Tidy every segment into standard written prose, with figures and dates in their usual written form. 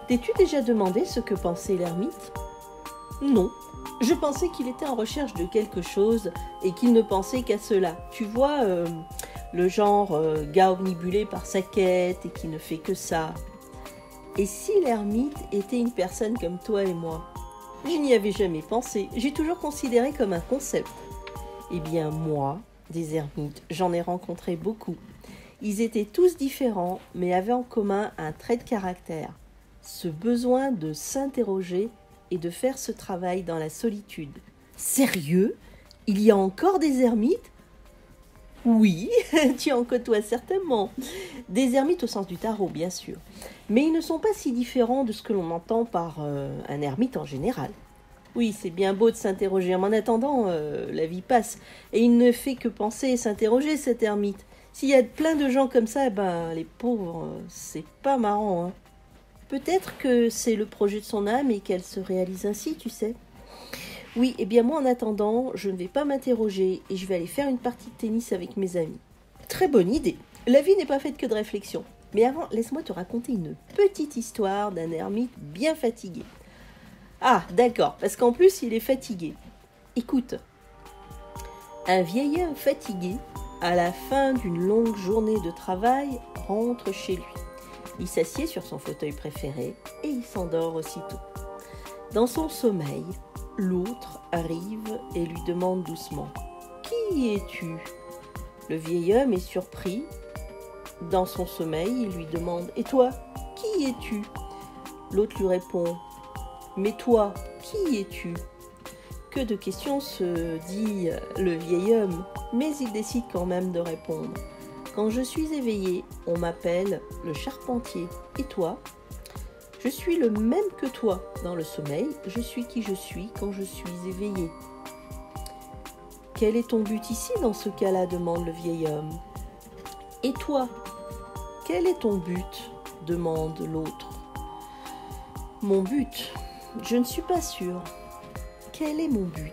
T'es-tu déjà demandé ce que pensait l'ermite? Non, je pensais qu'il était en recherche de quelque chose et qu'il ne pensait qu'à cela. Tu vois, le genre gars omnibulé par sa quête et qui ne fait que ça. Et si l'ermite était une personne comme toi et moi? Je n'y avais jamais pensé, j'ai toujours considéré comme un concept. Eh bien moi, des ermites, j'en ai rencontré beaucoup. Ils étaient tous différents, mais avaient en commun un trait de caractère, ce besoin de s'interroger et de faire ce travail dans la solitude. Sérieux? Il y a encore des ermites? Oui, tu en côtoies certainement. Des ermites au sens du tarot, bien sûr. Mais ils ne sont pas si différents de ce que l'on entend par un ermite en général. Oui, c'est bien beau de s'interroger, mais en attendant, la vie passe. Et il ne fait que penser et s'interroger, cet ermite. S'il y a plein de gens comme ça, ben, les pauvres, c'est pas marrant, hein. Peut-être que c'est le projet de son âme et qu'elle se réalise ainsi, tu sais. Oui, et bien moi, en attendant, je ne vais pas m'interroger et je vais aller faire une partie de tennis avec mes amis. Très bonne idée. La vie n'est pas faite que de réflexion. Mais avant, laisse-moi te raconter une petite histoire d'un ermite bien fatigué. Ah, d'accord, parce qu'en plus, il est fatigué. Écoute, un vieil homme fatigué, à la fin d'une longue journée de travail, rentre chez lui. Il s'assied sur son fauteuil préféré et il s'endort aussitôt. Dans son sommeil, l'autre arrive et lui demande doucement « Qui es-tu » Le vieil homme est surpris. Dans son sommeil, il lui demande « Et toi, qui es-tu » L'autre lui répond « Mais toi, qui es-tu » Que de questions se dit le vieil homme, mais il décide quand même de répondre. Quand je suis éveillé, on m'appelle le charpentier. Et toi? Je suis le même que toi. Dans le sommeil, je suis qui je suis quand je suis éveillé. Quel est ton but ici dans ce cas-là? Demande le vieil homme. Et toi? Quel est ton but? Demande l'autre. Mon but? Je ne suis pas sûre. Quel est mon but?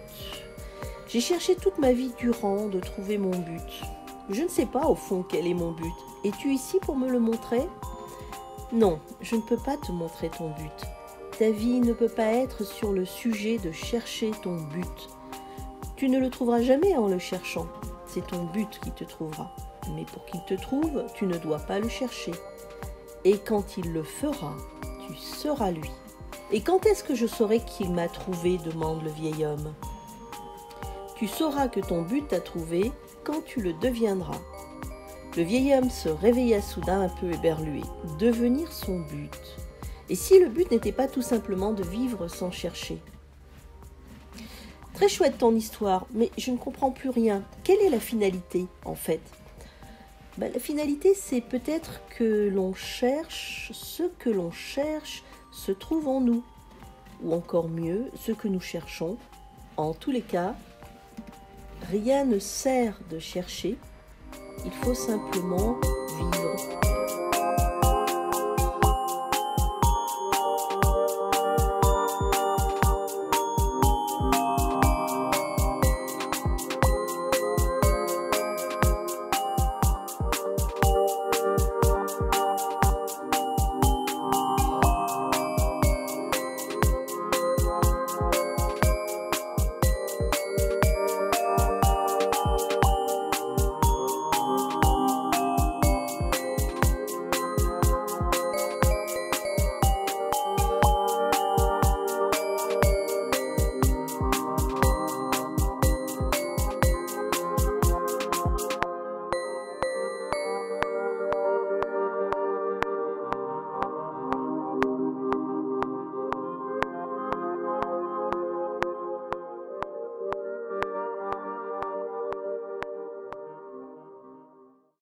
J'ai cherché toute ma vie durant de trouver mon but. Je ne sais pas au fond quel est mon but. Es-tu ici pour me le montrer? Non, je ne peux pas te montrer ton but. Ta vie ne peut pas être sur le sujet de chercher ton but. Tu ne le trouveras jamais en le cherchant. C'est ton but qui te trouvera. Mais pour qu'il te trouve, tu ne dois pas le chercher. Et quand il le fera, tu seras lui. Et quand est-ce que je saurai qu'il m'a trouvé? Demande le vieil homme. Tu sauras que ton but t'a trouvé quand tu le deviendras. Le vieil homme se réveilla soudain un peu éberlué. Devenir son but. Et si le but n'était pas tout simplement de vivre sans chercher? Très chouette ton histoire, mais je ne comprends plus rien. Quelle est la finalité, en fait? La finalité, c'est peut-être que l'on cherche, ce que l'on cherche se trouve en nous. Ou encore mieux, ce que nous cherchons. En tous les cas, rien ne sert de chercher. Il faut simplement vivre.